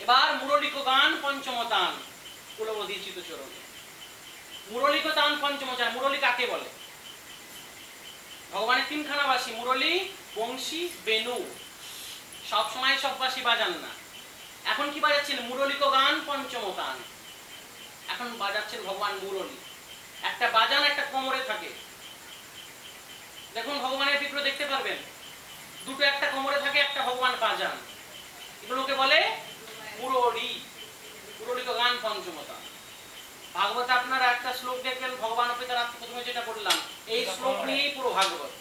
এবার মুরলিক গান পঞ্চম তান কুলবধী চিতচরণে। মুরলিক তান পঞ্চম তান, মুরলি কাকে বলে? ভগবানের তিনখানা বাঁশি, মুরলি, বংশী, বেনু। সব সময় সব বাঁশি বাজান না। এখন কি বাজাচ্ছেন? মুরলিক গান পঞ্চম তান। এখন বাজাচ্ছেন ভগবান মুরলি। একটা বাজান একটা কোমরে থাকে। দেখুন ভগবানের বিগ্রহ দেখতে পারবেন, দুটো একটা কোমরে থাকে, একটা ভগবান বাজান। এগুলোকে বলে মুরলি, মুরলিক গান পঞ্চম তান। ভাগবত আপনারা একটা শ্লোক দেখলেন, ভগবান পিতার আত্ম, প্রথমে যেটা বললাম, এই শ্লোক নিয়েই পুরো ভাগবত।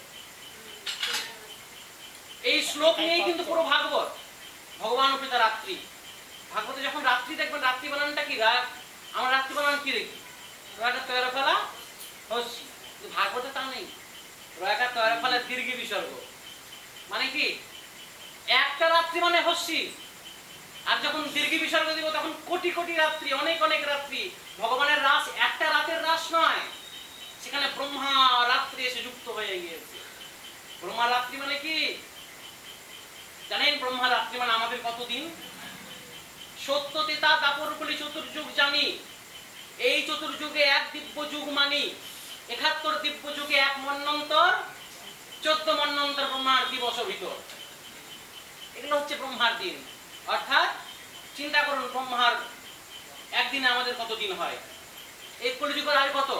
এই শ্লোক নিয়েই কিন্তু পুরো ভাগবত। ভগবান পিতা রাত্রি, ভাগবতে যখন রাত্রি দেখবেন, রাত্রি বানানটা কি? রাগ। আমরা রাত্রি বানান কি দেখি? রয়টা তৈরি ফেলা হস্যি। ভাগবতে তা নেই, রয়টা তৈরি ফেলা দীর্ঘ বিসর্গ। মানে কি? একটা রাত্রি মানে হস্যি, আর যখন দীর্ঘ বিসর্গ দিব তখন কোটি কোটি রাত্রি, অনেক অনেক রাত্রি। ভগবানের রাস একটা রাতের রাস নয়, সেখানে ব্রহ্মা রাত্রি এসে যুক্ত হয়ে গিয়েছে। ব্রহ্মা রাত্রি মানে কি জানেন? ব্রহ্মা রাত্রি মানে আমাদের কতদিন? সত্য তেতা দাপর কলি চতুর্যুগ জানি, এই চতুর্যুগে এক দিব্য যুগ মানি, ৭১ দিব্য যুগে এক মন্বন্তর, ১৪ মন্বন্তর ব্রহ্মার দিবস ভিতর। এগুলো হচ্ছে ব্রহ্মার দিন। অর্থাৎ চিন্তা করুন, ব্রহ্মার একদিনে আমাদের কত দিন হয়? এই কলিযুগের আয়ু কত?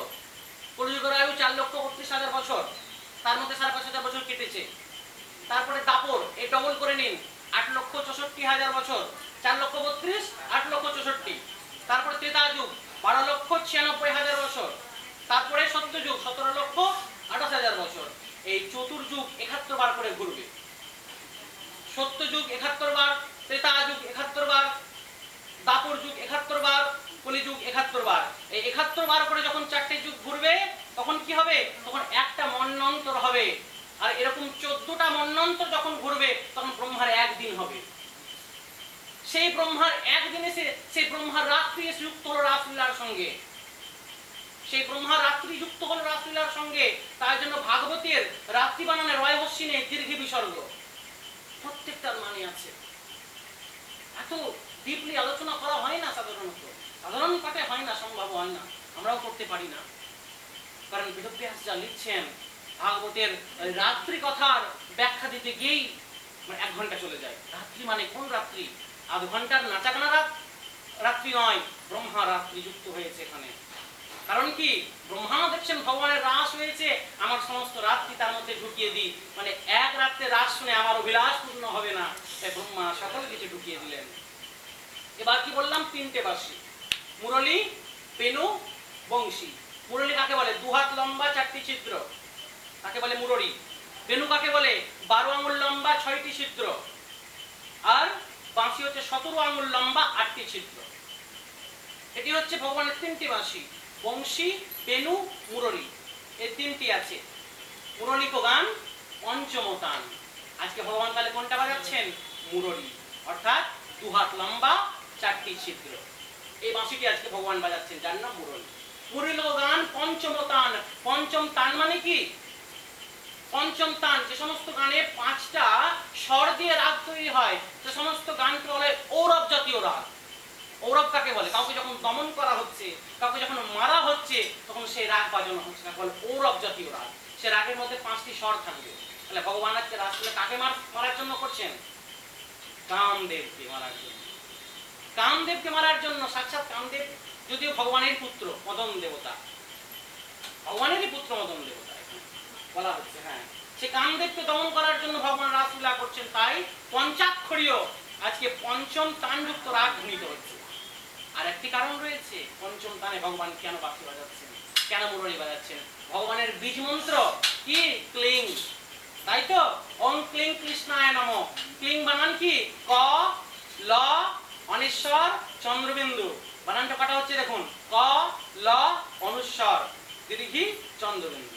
কলিযুগের আয়ু ৪,৩২,০০০ বছর, তার মধ্যে ৫,৫০০ বছর কেটেছে। তারপরে দাপর, এই ডবল করে নিন, ৮,৬৪,০০০ বছর, ৪,৩২,০০০, ৮,৬৪,০০০। তারপরে ত্রেতা যুগ, ১২,৯৬,০০০ বছর। তারপরে সত্যযুগ, ১৭,২৮,০০০ বছর। এই চতুর্যুগ ৭১ বার করে ঘুরবে। সত্যযুগ ৭১ বার, ত্রেতা যুগ ৭১ বার, দাপর যুগ ৭১ বার, কলিযুগ ৭১ বার। এই ৭১ বার করে যখন ৪টে যুগ ঘুরবে তখন কি হবে? তখন একটা মন্বন্তর হবে। আর এরকম ১৪টা মন্বন্তর যখন ঘুরবে তখন ব্রহ্মার একদিন হবে। সেই ব্রহ্মার একদিন এসে, সেই ব্রহ্মার রাত্রি এসে যুক্ত হলো রাসলীলার সঙ্গে। সেই ব্রহ্মার রাত্রি যুক্ত হলো রাসলীলার সঙ্গে। তার জন্য ভাগবতের রাত্রি বানানে রয় হস্যি নেই, দীর্ঘ বিসর্গ। প্রত্যেকটার মানে আছে। এত ডিপলি আলোচনা করা হয় না সাধারণত, সাধারণ পাঠে হয় না, সম্ভব হয় না, আমরাও করতে পারি না। কারণ বেদব্যাস যা লিখছেন ভাগবতের রাত্রি কথার ব্যাখ্যা দিতে গিয়েই ১ ঘন্টা চলে যায়। রাত্রি মানে কোন রাত্রি? আধ ঘন্টার নাচাগানা রাত্রি নয়, ব্রহ্মা রাত্রি যুক্ত হয়েছে এখানে। কারণ কি? ব্রহ্মা দেখছেন ভগবানের রাস হয়েছে, আমার সমস্ত রাত্রি তার মধ্যে ঢুকিয়ে দিই। মানে এক রাত্রে রাস শুনে আমার অভিলাষ পূর্ণ হবে না, তাই ব্রহ্মা সকল কিছু ঢুকিয়ে দিলেন। এবার কি বললাম? ৩টে বাঁশি, মুরলি, বেনু, বংশী। মুরলি কাকে বলে? ২ হাত লম্বা ৪টি ছিদ্র, তাকে বলে মুরলি। বেনু কাকে বলে? ১২ আঙুল লম্বা ৬টি ছিদ্র। আর বাঁশি হচ্ছে ১৭ আঙুল লম্বা ৮টি ছিদ্র। এটি হচ্ছে ভগবানের ৩টি বাঁশি, বংশী, বেনু, মুরলি। এই ৩টি আছে। মুরলিক গান পঞ্চম তান। আজকে ভগবান তাহলে কোনটা বাজাচ্ছেন? মুরলি, অর্থাৎ ২ হাত লম্বা ৪টি ছিদ্র। এই বাঁশিটি আজকে ভগবান বাজাচ্ছেন, যার নাম মুরলি। মুরলিক গান পঞ্চম তান। পঞ্চম তান মানে কি? পঞ্চম তান, যে সমস্ত গানে ৫টা স্বর দিয়ে রাগ তৈরি হয়, সে সমস্ত গানকে বলে ঔরব জাতীয় রাগ। ঔরব কাকে বলে? কাউকে যখন দমন করা হচ্ছে, কাউকে যখন মারা হচ্ছে, তখন সেই রাগ বাজানো হচ্ছে, তাকে বলে ঔরব জাতীয় রাগ। সে রাগের মধ্যে 5টি স্বর থাকবে। তাহলে ভগবান আজকে রাসলীলা কাকে মারার জন্য করছেন? কামদেবকে মারার জন্য। কামদেবকে মারার জন্য। সাক্ষাৎ কামদেব যদিও ভগবানের পুত্র, মদন দেবতা, ভগবানেরই পুত্র মদন দেবতা বলা হচ্ছে। হ্যাঁ, সে কামদেবকে দমন করার জন্য ভগবান রাসলীলা করছেন। তাই পঞ্চাক্ষরীয় আজকে পঞ্চম তানযুক্ত রাগ ধ্বনিত হচ্ছে। আর একটি কারণ রয়েছে, পঞ্চম তানে ভগবান কেন বাঁশি বাজাচ্ছেন, কেন মুরলি বাজাচ্ছেন? ভগবানের বীজ মন্ত্র কি? ক্লিং। তাই তো? ওম ক্লিং কৃষ্ণায় নমঃ। ক্লিং বানান কি? ক, ল, অনিশ্বর, চন্দ্রবিন্দু। বানানটা কটা হচ্ছে দেখুন, ক, ল, অনুস্বর, দীর্ঘি, চন্দ্রবিন্দু,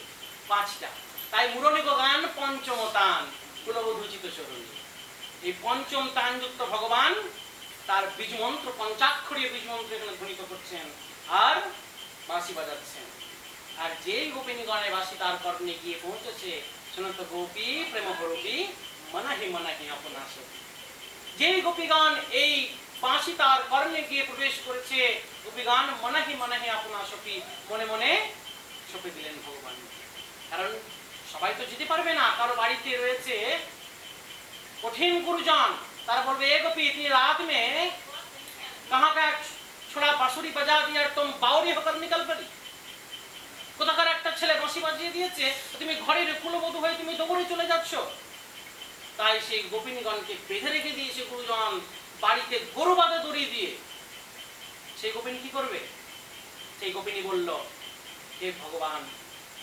5টা। তাই মুরলিক গান পঞ্চম তান, কুলবধূ চিতচরণী। এই পঞ্চম তানযুক্ত ভগবান তার বীজ মন্ত্র, পঞ্চাক্ষরীয় বীজ মন্ত্র এখানে ধ্বনিত করছেন আর বাঁশি বাজাচ্ছেন। আর যেই গোপিনীগণের বাঁশি তার কর্ণে গিয়ে পৌঁছেছে, শোনত গোপী প্রেম প্ররূপী মনাহি মনাহি আপনার। যেই গোপীগণ এই বাঁশি তার কর্ণে গিয়ে প্রবেশ করেছে। গোপীগণ মনাহি মনাহি আপনা সপি, মনে মনে সঁপে দিলেন ভগবান। কারণ সবাই তো যেতে পারবে না, কারো বাড়িতে রয়েছে কঠিন গুরুজন, তারা বলবে এ গোপী इतनी रात में कहाँ का छोड़ा बांसुरी बजा दिया तुम बावरी होकर निकल पड़ी। কোথাকার একটা ছেলে বাঁশি বাজিয়ে দিয়েছে, তুমি ঘরের কুলবধূ হয়ে তুমি দৌড়ে চলে যাচ্ছ। তাই সেই গোপিনীগণকে বেঁধে রেখে দিয়েছে গুরুজন বাড়িতে গরু বাঁধা দড়ি দিয়ে। সেই গোপিনী কি করবে? সেই গোপিনী বলল, হে ভগবান,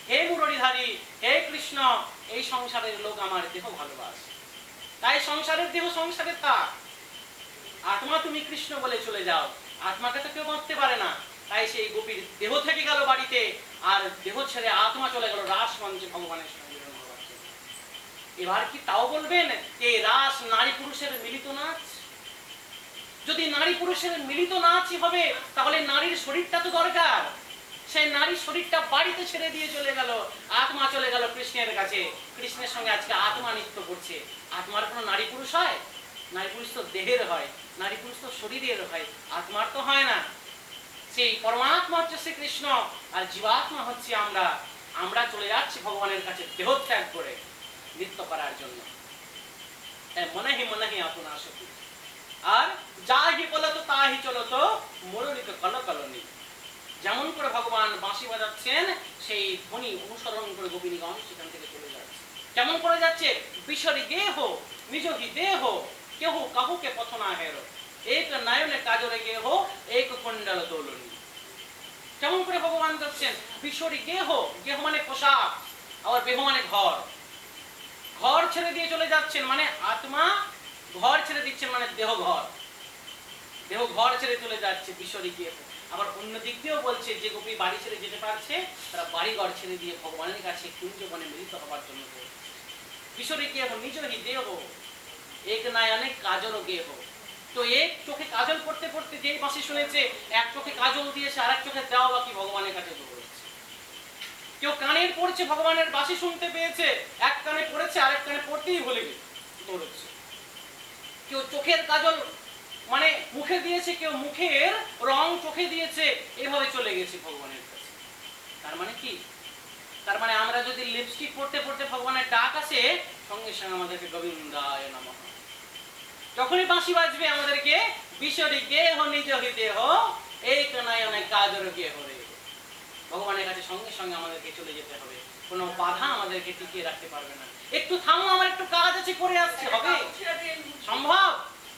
হে মুরলীধারী, হে কৃষ্ণ, এই সংসারের লোক আমার দেহ ভালোবাসে, তাই সংসারের দেহ সংসারে থাক, আত্মা তুমি কৃষ্ণ বলে চলে যাও। আত্মাকে তো কেউ বাঁধতে পারে না। তাই সেই গোপীর দেহ থেকে গেল বাড়িতে, আর দেহ ছেড়ে আত্মা চলে গেল রাস মঞ্চে ভগবানের সঙ্গে মিলন হওয়ার জন্য। এবার কি তাও বলবেন যে রাস নারী পুরুষের মিলিত নাচ? যদি নারী পুরুষের মিলিত নাচই হবে, তাহলে নারীর শরীরটা তো দরকার। সেই নারীর শরীরটা বাড়িতে ছেড়ে দিয়ে চলে গেল, আত্মা চলে গেল কৃষ্ণের কাছে। কৃষ্ণের সঙ্গে আজকে আত্মা নৃত্য করছে। আত্মার কোনো নারী পুরুষ হয়? নারী পুরুষ তো দেহের হয়, নারী পুরুষ তো শরীরের হয়, আত্মার তো হয় না। সেই পরমাত্মা হচ্ছে শ্রীকৃষ্ণ, আর জীবাত্মা হচ্ছে আমরা। আমরা চলে যাচ্ছি ভগবানের কাছে দেহ ত্যাগ করে নৃত্য করার জন্য। মনাহি মনাহি আপনা সপি, আর যাহি বলতো তাহি চলতো মুরলিত কলকলনি। যেমন করে ভগবান বাঁশি বাজাচ্ছেন, সেই ধ্বনি অনুসরণ করে গোপিনীগণ সেখান থেকে চলে যাচ্ছে। কেমন করে যাচ্ছে? বিশরি গেহ নিজহি দেহ, কেহ কাহুকে পথ না হেরো, এক নয়নে কাজরে গেহ এক কুণ্ডল দোলনি। কেমন করে ভগবান যাচ্ছেন? বিশরি গেহ, গেহ মানে পোশাক, আবার বেহ মানে ঘর। ঘর ছেড়ে দিয়ে চলে যাচ্ছেন মানে আত্মা ঘর ছেড়ে দিচ্ছেন, মানে দেহ ঘর, দেহ ঘর ছেড়ে চলে যাচ্ছে বিশরি গেহ। আবার অন্য দিক দিয়েও বলছে যে গোপী বাড়ি ছেড়ে যেতে পারছে, তারা বাড়ি ঘর ছেড়ে দিয়ে ভগবানের কাছে কুঞ্জবনে মিলিত হওয়ার জন্য। বিশরি গেহ নিজহি দেহ, এক নয়নে কাজল গেহ। তো এক চোখে কাজল পড়তে পড়তে যেই বাঁশি শুনেছে, এক চোখে কাজল দিয়েছে, আর এক চোখে দেওয়া বাকি ভগবানের কাছে দৌড়েছে। কেউ কানের পড়ছে, ভগবানের বাঁশি শুনতে পেয়েছে, এক কানে পড়েছে, আরেক কানে পড়তেই ভুলে গেছে, দৌড়েছে। কেউ চোখের কাজল মানে মুখে দিয়েছে, কেউ মুখের রং চোখে দিয়েছে, এইভাবে চলে গেছে ভগবানের কাছে। তার মানে কি? তার মানে আমরা যদি লিপস্টিক পড়তে পড়তে ভগবানের ডাক আসে, সঙ্গে সঙ্গে আমাদেরকে গোবিন্দায় নমঃ। যখনই বাঁশি বাজবে আমাদেরকে বিশরি গেহ নিজহি দেহ, এক নয়নে কাজর গেহ রে। ভগবানের কাছে সঙ্গে সঙ্গে আমাদেরকে চলে যেতে হবে, কোনো বাধা আমাদেরকে টিকিয়ে রাখতে পারবে না। একটু থামো, আমার একটু কাজ আছে, করে আসছে, হবে? সম্ভব?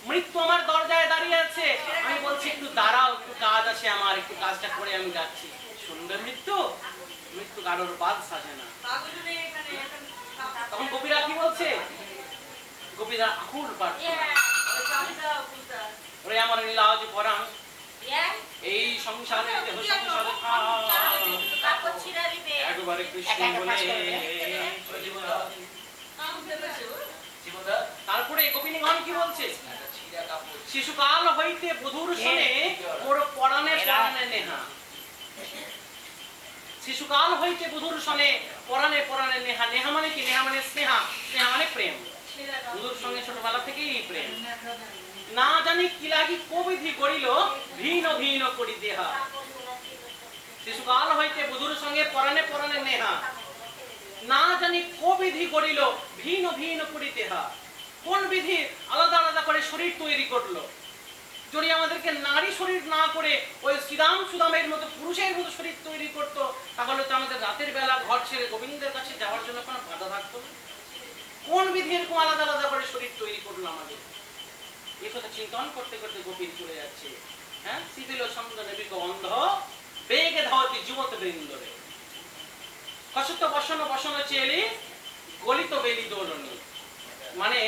মৃত্যু আমার দরজায় দাঁড়িয়ে আছে, আমি বলছি একটু দাঁড়াও, একটু কাজ আছে আমার, একটু কাজটা করে আমি যাচ্ছি। শুনবে মৃত্যু? মৃত্যু কারোর বাদ সাজে না। তখন গোপীরা কি বলছে? গোপীরা আকুল প্রার্থনা, ওরে আমার নীলাজ পরাণ, এই সংসারে দেহ সংসারে একবারে কৃষ্ণ বলে। তারপরে গোপিনীগণ কি বলছে? শিশুকাল হইতে বধূর শোনে মোর পরাণে পরাণে নেহা। শিশুকাল হইতে বধূর শোনে পরাণে পরাণে নেহা। নেহা মানে কি? নেহা মানে স্নেহা, স্নেহা মানে প্রেম। বধূর সঙ্গে ছোটবেলা থেকেই প্রেম। না জানি কি লাগি কবিধি করিল ভিন্ন ভিন্ন করি দেহা। শিশুকাল হইতে বধূর সঙ্গে পরাণে পরাণে নেহা, না জানি কবিধি করিল ভিন্ন ভিন্ন করি দেহা। কোন বিধি আলাদা আলাদা করে শরীর তৈরি করলো। যদি আমাদেরকে নারী শরীর না করে ওই শ্রীরাম সুদামের মতো পুরুষের মতো শরীর তৈরি করতো, তাহলে তো আমাদের রাতের বেলা ঘর ছেড়ে গোবিন্দের কাছে যাওয়ার জন্য কোনো বাধা থাকতো না। কোন বিধি এরকম আলাদা আলাদা করে শরীর তৈরি করলো আমাদের? এই কথা চিন্তন করতে করতে গোপীর চলে যাচ্ছে। হ্যাঁ, শিথিল ছন্দ নেবিক অন্ধ বেগে ধাওতি যুবত বৃন্দরে, কসুত বসন বসন চেলি গলিত বেলি দোলনি। মানে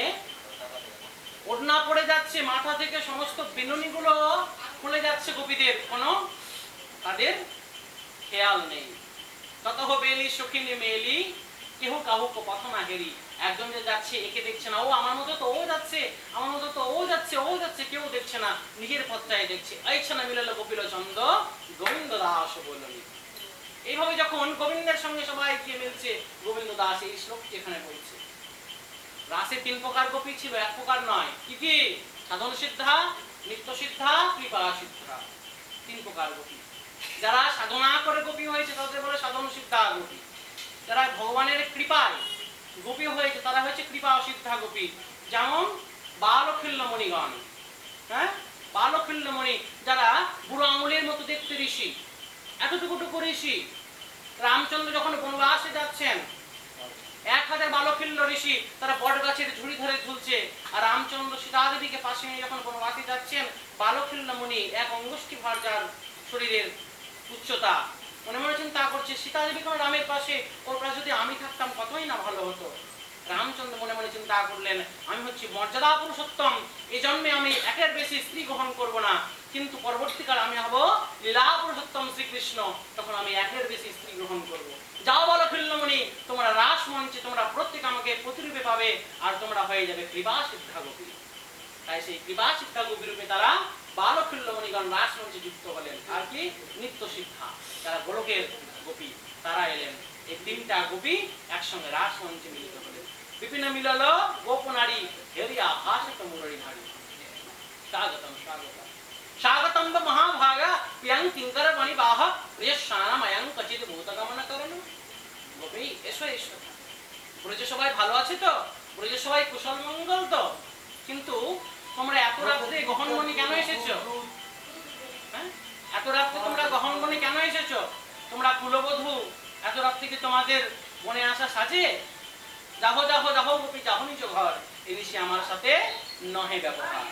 ওড়না পড়ে যাচ্ছে, মাথা থেকে সমস্ত বিনুনিগুলো খুলে যাচ্ছে গোপীদের, কোনো তাদের খেয়াল নেই। তত বেলি সখিনী মেলি কেহ কাহুক পথ না হেরি। একজন যে যাচ্ছে, একে দেখছে না, ও আমার মতো তো ও যাচ্ছে, আমার মতো তো ও যাচ্ছে, ও যাচ্ছে, কেউ দেখছে না, নিজের পথটাই দেখছে। আইছা না মিলল গোপিল চন্দ গোবিন্দ দাস বলনি। এইভাবে যখন গোবিন্দের সঙ্গে সবাই গিয়ে মিলছে, গোবিন্দ দাস এই শ্লোকটি এখানে বলছে। রাসে তিন প্রকার গোপী ছিল, এক প্রকার নয়। কি কি? সাধন সিদ্ধা, নিত্য সিদ্ধা, কৃপা সিদ্ধা, 3 প্রকার গোপী। যারা সাধনা করে গোপী হয়েছে তাদের বলে সাধন সিদ্ধা গোপী। যারা ভগবানের কৃপায় গোপী হয়েছে তারা হচ্ছে কৃপা সিদ্ধা গোপী। যেমন বালখিল্যমণিগণ, হ্যাঁ, বালখিল্যমণি যারা বুড়ো আঙুলের মতো দেখতে ঋষি, এতটুকু ঋষি। রামচন্দ্র যখন বনবাসে যাচ্ছেন 1000 বালখিল্য ঋষি তারা বট গাছের ঝুড়ি ধরে ঝুলছে, আর রামচন্দ্র সীতা দেবীকে পাশে নিয়ে যখন বনবাসে যাচ্ছেন, বালখিল্যমণি 1 অঙ্গুষ্ঠি ভার যার শরীরের উচ্চতা, মনে মনে চিন্তা করছে সীতা দেবী কোন রামের পাশে, ওর পাশে যদি আমি থাকতাম কতই না ভালো হতো। রামচন্দ্র মনে মনে চিন্তা করলেন, আমি হচ্ছি মর্যাদা পুরুষোত্তম, এই জন্মে আমি একের বেশি স্ত্রী গ্রহণ করব না, কিন্তু পরবর্তীকালে আমি হব লীলা পুরুষোত্তম শ্রীকৃষ্ণ, তখন আমি একের বেশি স্ত্রী গ্রহণ করব। যাও বালখিল্যমণি, তোমরা রাস মঞ্চে তোমরা প্রত্যেক আমাকে প্রতিরূপে পাবে, আর তোমরা হয়ে যাবে কৃপা সিদ্ধা গোপী। তাই সেই কৃপা সিদ্ধা গোপী রূপে তারা বালখিল্যমণিগণ রাস মঞ্চে যুক্ত হলেন। আর কি নিত্য সিদ্ধা যারা গোলকের গোপী তারা এলেন। এই 3টা গোপী একসঙ্গে রাস মঞ্চে মিলিত হলেন। বিভিন্ন মিলল গোপনারী হেরিয়া ভাষিত মুরলী ধারী। স্বাগতম স্বাগতম স্বাগতম মহাভাগা প্রিয়ং কিঙ্কর মণিবাহ প্রিয়স্নানময়ং কচিত ভূতগমন করণ। গোপী এসো এসো। ব্রজে সবাই ভালো আছে তো? ব্রজে সবাই কুশল মঙ্গল তো? কিন্তু তোমরা এত রাত্রে গহনবনে কেন এসেছো? হ্যাঁ, এত রাত্রে তোমরা গহনবনে কেন এসেছো? তোমরা কুলবধূ, এত রাত্রে কি তোমাদের বনে আসা সাজে? যাহো যাহো যাহো গোপী যাহো নিজ ঘর, এই ঋষি আমার সাথে নহে ব্যবহার।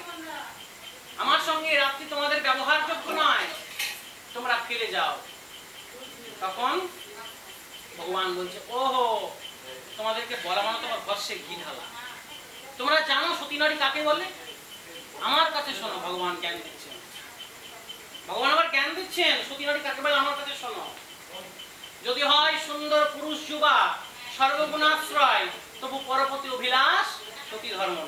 আমার সঙ্গে রাত্রি তোমাদের ব্যবহারযোগ্য নয়, তোমরা ফিরে যাও। তখন ভগবান বলছে, ওহো, তোমাদেরকে বলা মানে তোমার বর্ষে ঘি ঢালা। তোমরা জানো সতী নারী কাকে বলে? আমার কাছে শোনো, ভগবান জ্ঞান দিচ্ছেন। ভগবান আবার জ্ঞান দিচ্ছেন সতী নারী কাকে বলে, আমার কাছে শোনো। যদি হয় সুন্দর পুরুষ যুবা সর্বগুণাশ্রয়, তবু পরপতি অভিলাষ সতী ধর্ম।